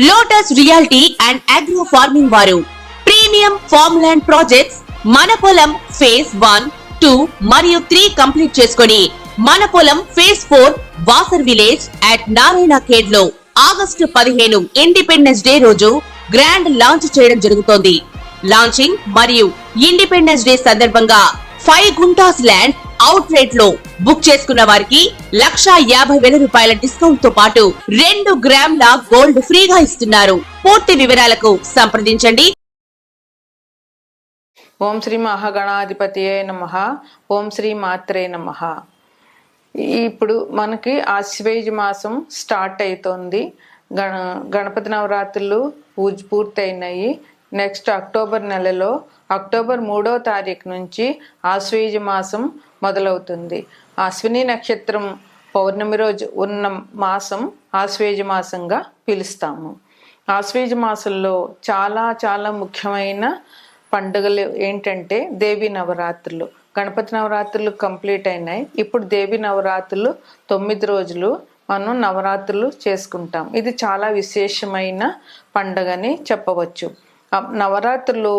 Lotus reality and agro farming వారు premium farm land projects మన పొలం ఫేజ్ 1, 2 మరియు 3 కంప్లీట్ చేసుకొని మన పొలం phase 4 Wasar village at Narayana Khed లో ఆగస్టు 15 ఇండిపెండెన్స్ డే రోజు గ్రాండ్ లాంచ్ చేయడం జరుగుతోంది. లాంచింగ్ మరియు ఇండిపెండెన్స్ డే సందర్భంగా 5 గుంటాస్ ల్యాండ్ అవుట్ రేట్ లో బుక్ చేసుకున్న వారికి ₹1,50,000 డిస్కౌంట్ తో పాటు 2 గ్రాముల గోల్డ్ ఫ్రీగా ఇస్తున్నారు. పూర్తి వివరాలకు సంప్రదించండి. ఓం శ్రీ మహాగణాధిపతియే నమః. ఓం శ్రీ మాత్రే నమః. ఇప్పుడు మనకి ఆశ్వేజ మాసం స్టార్ట్ అవుతోంది. గణపతి నవరాత్రులు పూర్తయినాయి. నెక్స్ట్ అక్టోబర్ నెలలో అక్టోబర్ 3వ తారీఖు నుంచి ఆశ్వేజ మాసం మొదలవుతుంది. అశ్విని నక్షత్రం పౌర్ణమి రోజు ఉన్న మాసం ఆశ్వేజ మాసంగా పిలుస్తాము. ఆశ్వేజ మాసంలో చాలా చాలా ముఖ్యమైన పండుగలు ఏంటంటే దేవి నవరాత్రులు. గణపతి నవరాత్రులు కంప్లీట్ అయినాయి. ఇప్పుడు దేవి నవరాత్రులు 9 రోజులు మనం నవరాత్రులు చేసుకుంటాం. ఇది చాలా విశేషమైన పండుగని చెప్పవచ్చు. నవరాత్రులు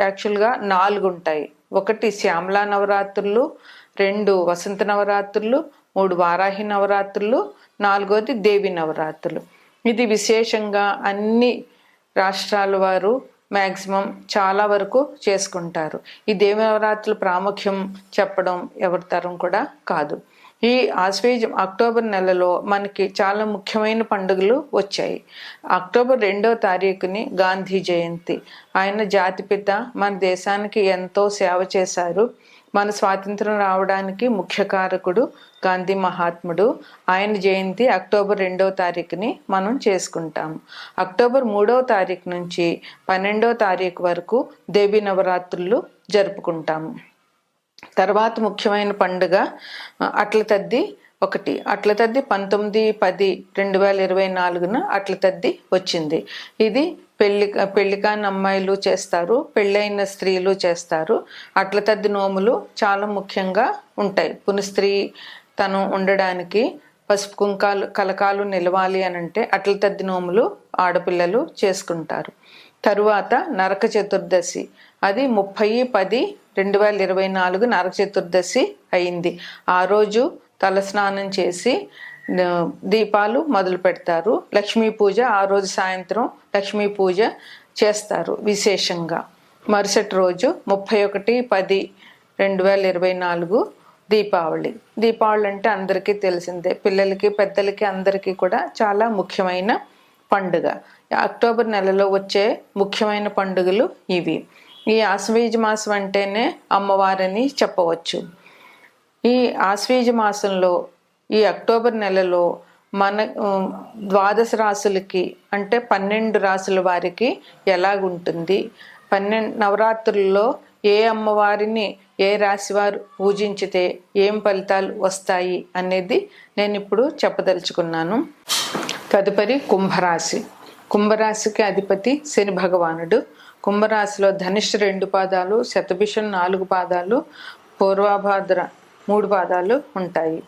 యాక్చువల్గా 4 ఉంటాయి. 1 శ్యామలా నవరాత్రులు, 2 వసంత నవరాత్రులు, 3 వారాహి నవరాత్రులు, 4వది దేవి నవరాత్రులు. ఇది విశేషంగా అన్ని రాష్ట్రాల వారు మ్యాక్సిమం చాలా వరకు చేసుకుంటారు. ఈ దేవి నవరాత్రుల ప్రాముఖ్యం చెప్పడం ఎవరి తరం కూడా కాదు. ఈ ఆశ్వేజం అక్టోబర్ నెలలో మనకి చాలా ముఖ్యమైన పండుగలు వచ్చాయి. అక్టోబర్ 2వ తారీఖుని గాంధీ జయంతి. ఆయన జాతిపిత, మన దేశానికి ఎంతో సేవ చేశారు. మన స్వాతంత్రం రావడానికి ముఖ్య కారకుడు గాంధీ మహాత్ముడు. ఆయన జయంతి అక్టోబర్ 2వ తారీఖుని మనం చేసుకుంటాము. అక్టోబర్ 3వ తారీఖు నుంచి 12వ తారీఖు వరకు దేవి నవరాత్రులు జరుపుకుంటాము. తర్వాత ముఖ్యమైన పండుగ అట్ల తద్ది 1. అట్ల తద్ది 19/10/2024 అట్ల తద్ది వచ్చింది. ఇది పెళ్లికాని అమ్మాయిలు చేస్తారు, పెళ్ళైన స్త్రీలు చేస్తారు. అట్ల తద్ది నోములు చాలా ముఖ్యంగా ఉంటాయి. పునిస్త్రీ తను ఉండడానికి పసుపు కుంకాలు కలకాలు నిలవాలి అని అంటే అట్ల తద్ది నోములు ఆడపిల్లలు చేసుకుంటారు. తరువాత నరక చతుర్దశి. అది 30/10/2024 నరక చతుర్దశి అయింది. ఆ రోజు తలస్నానం చేసి దీపాలు మొదలు పెడతారు. లక్ష్మీ పూజ ఆ రోజు సాయంత్రం లక్ష్మీ పూజ చేస్తారు విశేషంగా. మరుసటి రోజు 31/10/2024 దీపావళి. దీపావళి అంటే అందరికీ తెలిసిందే. పిల్లలకి పెద్దలకి అందరికీ కూడా చాలా ముఖ్యమైన పండుగ. అక్టోబర్ నెలలో వచ్చే ముఖ్యమైన పండుగలు ఇవి. ఈ ఆశ్వేజ మాసం అంటేనే అమ్మవారని చెప్పవచ్చు. ఈ ఆశ్వేజ మాసంలో ఈ అక్టోబర్ నెలలో మన 12 రాసులకి అంటే 12 రాసుల వారికి ఎలాగుంటుంది, 12 నవరాత్రుల్లో ఏ అమ్మవారిని ఏ రాశి వారు పూజించితే ఏం ఫలితాలు వస్తాయి అనేది నేను ఇప్పుడు చెప్పదలుచుకున్నాను. తదుపరి కుంభరాశి. కుంభరాశికి అధిపతి శని భగవానుడు. కుంభరాశిలో ధనిష్ట 2 పాదాలు, శతభిషం 4 పాదాలు, పూర్వభాద్ర 3 పాదాలు ఉంటాయి.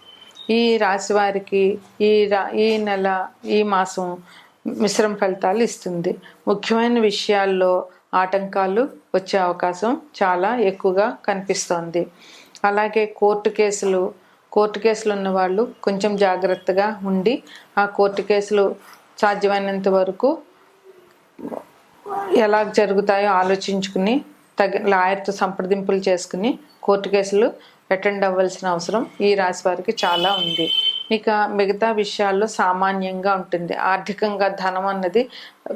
ఈ రాశి వారికి ఈ నెల ఈ మాసం మిశ్రమ ఫలితాలు ఇస్తుంది. ముఖ్యమైన విషయాల్లో ఆటంకాలు వచ్చే అవకాశం చాలా ఎక్కువగా కనిపిస్తోంది. అలాగే కోర్టు కేసులు ఉన్న వాళ్ళు కొంచెం జాగ్రత్తగా ఉండి ఆ కోర్టు కేసులు సాధ్యమైనంత వరకు ఎలా జరుగుతాయో ఆలోచించుకుని లాయర్తో సంప్రదింపులు చేసుకుని కోర్టు కేసులు అటెండ్ అవ్వాల్సిన అవసరం ఈ రాశి వారికి చాలా ఉంది. ఇక మిగతా విషయాల్లో సామాన్యంగా ఉంటుంది. ఆర్థికంగా ధనం అన్నది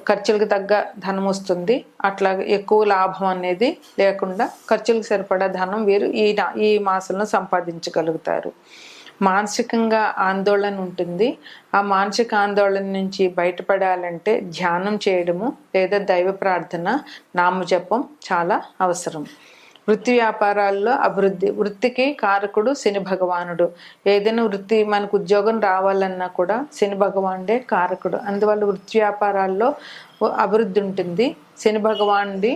ఖర్చులకు తగ్గ ధనం వస్తుంది. అట్లాగే ఎక్కువ లాభం అనేది లేకుండా ఖర్చులకు సరిపడా ధనం వీరు ఈ మాసంలో సంపాదించగలుగుతారు. మానసికంగా ఆందోళన ఉంటుంది. ఆ మానసిక ఆందోళన నుంచి బయటపడాలంటే ధ్యానం చేయడము లేదా దైవ ప్రార్థన, నామజపం చాలా అవసరం. వృత్తి వ్యాపారాల్లో అభివృద్ధి. వృత్తికి కారకుడు శని భగవానుడు. ఏదైనా వృత్తి మనకు ఉద్యోగం రావాలన్నా కూడా శని భగవానుడే కారకుడు. అందువల్ల వృత్తి వ్యాపారాల్లో అభివృద్ధి ఉంటుంది. శని భగవానుడి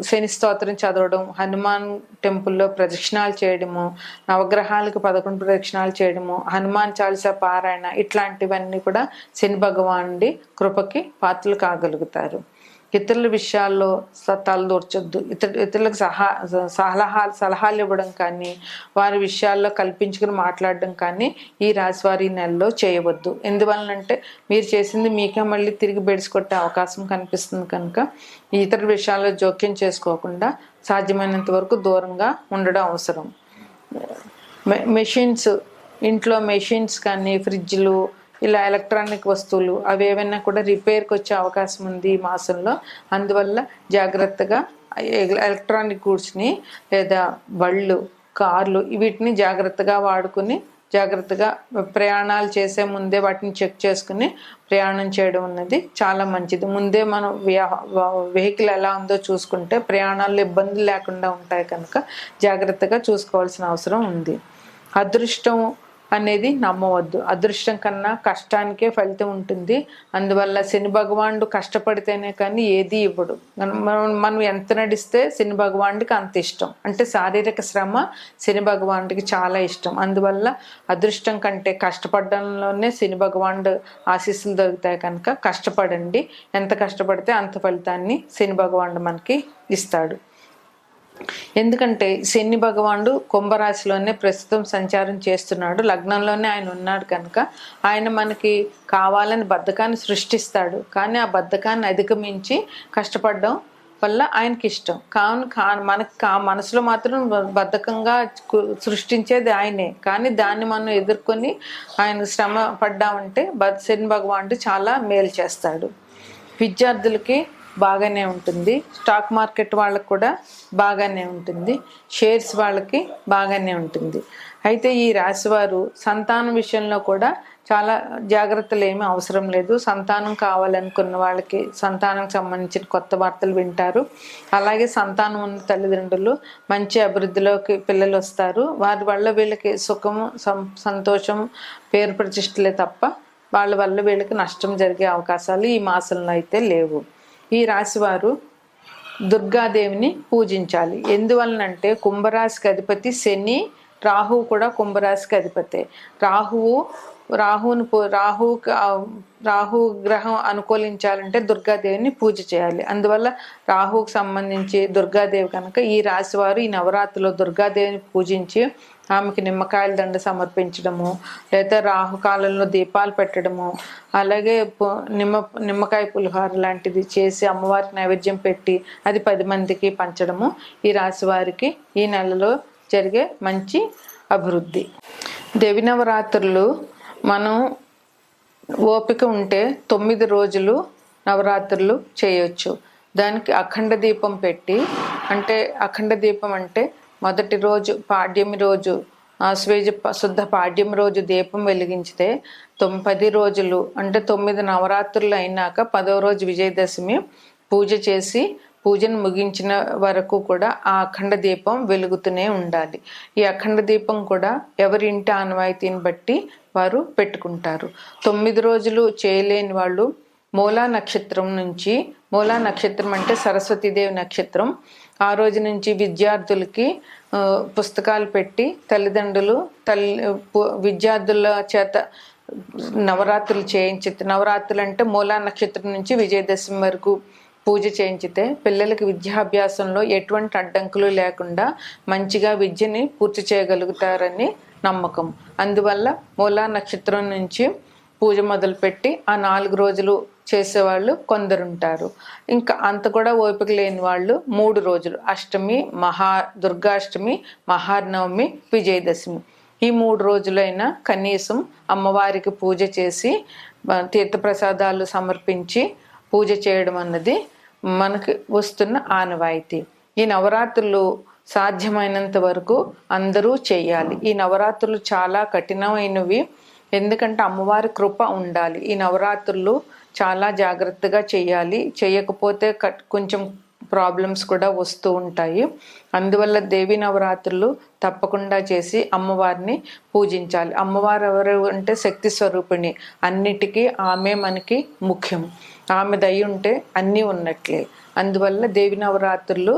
శని స్తోత్రం చదవడం, హనుమాన్ టెంపుల్లో ప్రదక్షిణాలు చేయడము, నవగ్రహాలకు 11 ప్రదక్షిణాలు చేయడము, హనుమాన్ చాలీసా పారాయణ, ఇట్లాంటివన్నీ కూడా శని భగవానుడి కృపకి పాత్రలు కాగలుగుతారు. ఇతరుల విషయాల్లో తలదూర్చొద్దు. ఇతరులకు సలహాలు ఇవ్వడం కానీ, వారి విషయాల్లో కల్పించుకుని మాట్లాడడం కానీ ఈ రాశివారి నెలలో చేయవద్దు. ఎందువలనంటే మీరు చేసింది మీకే మళ్ళీ తిరిగి బెడిసికొట్టే అవకాశం కనిపిస్తుంది కనుక ఇతర విషయాల్లో జోక్యం చేసుకోకుండా సాధ్యమైనంత వరకు దూరంగా ఉండడం అవసరం. మెషిన్స్, ఇంట్లో మెషిన్స్ కానీ, ఫ్రిడ్జ్లు, ఇలా ఎలక్ట్రానిక్ వస్తువులు అవి ఏమైనా కూడా రిపేర్కి వచ్చే అవకాశం ఉంది ఈ మాసంలో. అందువల్ల జాగ్రత్తగా ఎలక్ట్రానిక్ గూడ్స్ని లేదా బళ్ళు, కార్లు వీటిని జాగ్రత్తగా వాడుకుని జాగ్రత్తగా ప్రయాణాలు చేసే ముందే వాటిని చెక్ చేసుకుని ప్రయాణం చేయడం అన్నది చాలా మంచిది. ముందే మనం వెహికల్ ఎలా ఉందో చూసుకుంటే ప్రయాణాల్లో ఇబ్బందులు లేకుండా ఉంటాయి కనుక జాగ్రత్తగా చూసుకోవాల్సిన అవసరం ఉంది. అదృష్టం అనేది నమ్మవద్దు. అదృష్టం కన్నా కష్టానికే ఫలితం ఉంటుంది. అందువల్ల శని భగవానుడు కష్టపడితేనే కానీ ఏది ఇవ్వడు. మనం ఎంత నడిస్తే శని భగవానుడికి అంత ఇష్టం. అంటే శారీరక శ్రమ శని భగవానుడికి చాలా ఇష్టం. అందువల్ల అదృష్టం కంటే కష్టపడడంలోనే శని భగవానుడు ఆశీస్సులు దొరుకుతాయి కనుక కష్టపడండి. ఎంత కష్టపడితే అంత ఫలితాన్ని శని భగవానుడు మనకి ఇస్తాడు. ఎందుకంటే శని భగవానుడు కుంభరాశిలోనే ప్రస్తుతం సంచారం చేస్తున్నాడు, లగ్నంలోనే ఆయన ఉన్నాడు కనుక ఆయన మనకి కావాలని బద్ధకాన్ని సృష్టిస్తాడు. కానీ ఆ బద్ధకాన్ని అధిగమించి కష్టపడడం వల్ల ఆయనకి ఇష్టం. మనకి మనసులో మాత్రం బద్ధకంగా సృష్టించేది ఆయనే. కానీ దాన్ని మనం ఎదుర్కొని ఆయన శ్రమ పడ్డామంటే శని భగవానుడు చాలా మేలు చేస్తాడు. విద్యార్థులకి బాగానే ఉంటుంది. స్టాక్ మార్కెట్ వాళ్ళకి కూడా బాగానే ఉంటుంది. షేర్స్ వాళ్ళకి బాగానే ఉంటుంది. అయితే ఈ రాశివారు సంతానం విషయంలో కూడా చాలా జాగ్రత్తలు ఏమీ అవసరం లేదు. సంతానం కావాలనుకున్న వాళ్ళకి సంతానం సంబంధించిన కొత్త వార్తలు వింటారు. అలాగే సంతానం ఉన్న తల్లిదండ్రులు మంచి అభివృద్ధిలోకి పిల్లలు వస్తారు. వారి వల్ల వీళ్ళకి సుఖము, సంతోషం, పేరు ప్రతిష్టలే తప్ప వాళ్ళ వల్ల వీళ్ళకి నష్టం జరిగే అవకాశాలు ఈ మాసంలో అయితే లేవు. ఈ రాశివారు దుర్గాదేవిని పూజించాలి. ఎందువలనంటే కుంభరాశికి అధిపతి శని, రాహువు కూడా కుంభరాశికి అధిపతే. రాహు గ్రహం అనుకూలించాలంటే దుర్గాదేవిని పూజ చేయాలి. అందువల్ల రాహువుకు సంబంధించి దుర్గాదేవి కనుక ఈ రాశివారు ఈ నవరాత్రిలో దుర్గాదేవిని పూజించి ఆమెకి నిమ్మకాయల దండ సమర్పించడము, లేదా రాహుకాలంలో దీపాలు పెట్టడము, అలాగే నిమ్మకాయ పులిహోర లాంటిది చేసి అమ్మవారికి నైవేద్యం పెట్టి అది 10 మందికి పంచడము ఈ రాశి వారికి ఈ నెలలో జరిగే మంచి అభివృద్ధి. దేవి నవరాత్రులు మనం ఓపిక ఉంటే 9 రోజులు నవరాత్రులు చేయొచ్చు. దానికి అఖండ దీపం పెట్టి, అంటే అఖండ దీపం అంటే మొదటి రోజు పాడ్యమి రోజు ఆశ్వేజ శుద్ధ పాడ్యమి రోజు దీపం వెలిగించితే 10 రోజులు అంటే 9 నవరాత్రులు అయినాక 10వ రోజు విజయదశమి పూజ చేసి పూజను ముగించిన వరకు కూడా ఆ అఖండ దీపం వెలుగుతూనే ఉండాలి. ఈ అఖండ దీపం కూడా ఎవరి ఇంటి ఆనవాయితీని బట్టి వారు పెట్టుకుంటారు. 9 రోజులు చేయలేని వాళ్ళు మూలా నక్షత్రం నుంచి, మూలా నక్షత్రం అంటే సరస్వతీదేవి నక్షత్రం, ఆ రోజు నుంచి విద్యార్థులకి పుస్తకాలు పెట్టి తల్లిదండ్రులు విద్యార్థుల చేత నవరాత్రులు చేయించితే, నవరాత్రులు అంటే మూలా నక్షత్రం నుంచి విజయదశమి వరకు పూజ చేయించితే పిల్లలకి విద్యాభ్యాసంలో ఎటువంటి అడ్డంకులు లేకుండా మంచిగా విద్యని పూర్తి చేయగలుగుతారని నమ్మకం. అందువల్ల మూలా నక్షత్రం నుంచి పూజ మొదలుపెట్టి ఆ 4 రోజులు చేసేవాళ్ళు కొందరుంటారు. ఇంకా అంత కూడా ఓపిక లేని వాళ్ళు 3 రోజులు, అష్టమి, దుర్గాష్టమి, మహానవమి, విజయదశమి, ఈ 3 రోజులైనా కనీసం అమ్మవారికి పూజ చేసి తీర్థప్రసాదాలు సమర్పించి పూజ చేయడం అన్నది మనకి వస్తున్న ఆనవాయితీ. ఈ నవరాత్రులు సాధ్యమైనంత వరకు అందరూ చేయాలి. ఈ నవరాత్రులు చాలా కఠినమైనవి, ఎందుకంటే అమ్మవారి కృప ఉండాలి. ఈ నవరాత్రులు చాలా జాగ్రత్తగా చేయాలి. చేయకపోతే కొంచెం ప్రాబ్లమ్స్ కూడా వస్తూ ఉంటాయి. అందువల్ల దేవి నవరాత్రులు తప్పకుండా చేసి అమ్మవారిని పూజించాలి. అమ్మవారు ఎవరు అంటే శక్తి స్వరూపిణి, అన్నిటికీ ఆమె మనకి ముఖ్యం. ఆమె దయ ఉంటే అన్నీ ఉన్నట్లే. అందువల్ల దేవి నవరాత్రులు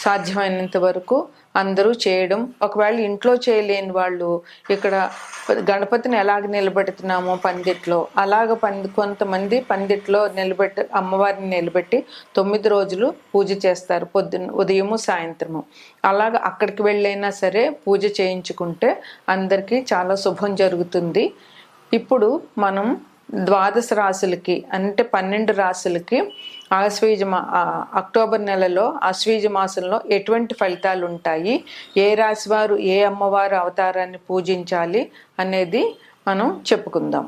సాధ్యమైనంత వరకు అందరూ చేయడం, ఒకవేళ ఇంట్లో చేయలేని వాళ్ళు ఇక్కడ గణపతిని ఎలాగ నిలబెడుతున్నామో పందిట్లో, అలాగ కొంతమంది పందిట్లో అమ్మవారిని నిలబెట్టి 9 రోజులు పూజ చేస్తారు, ఉదయము సాయంత్రము. అలాగ అక్కడికి వెళ్ళైనా సరే పూజ చేయించుకుంటే అందరికీ చాలా శుభం జరుగుతుంది. ఇప్పుడు మనం 12 రాశులకి అంటే 12 రాశులకి అక్టోబర్ నెలలో ఆశ్వీజ మాసంలో ఎటువంటి ఫలితాలు ఉంటాయి, ఏ రాశి వారు ఏ అమ్మవారు అవతారాన్ని పూజించాలి అనేది మనం చెప్పుకుందాం.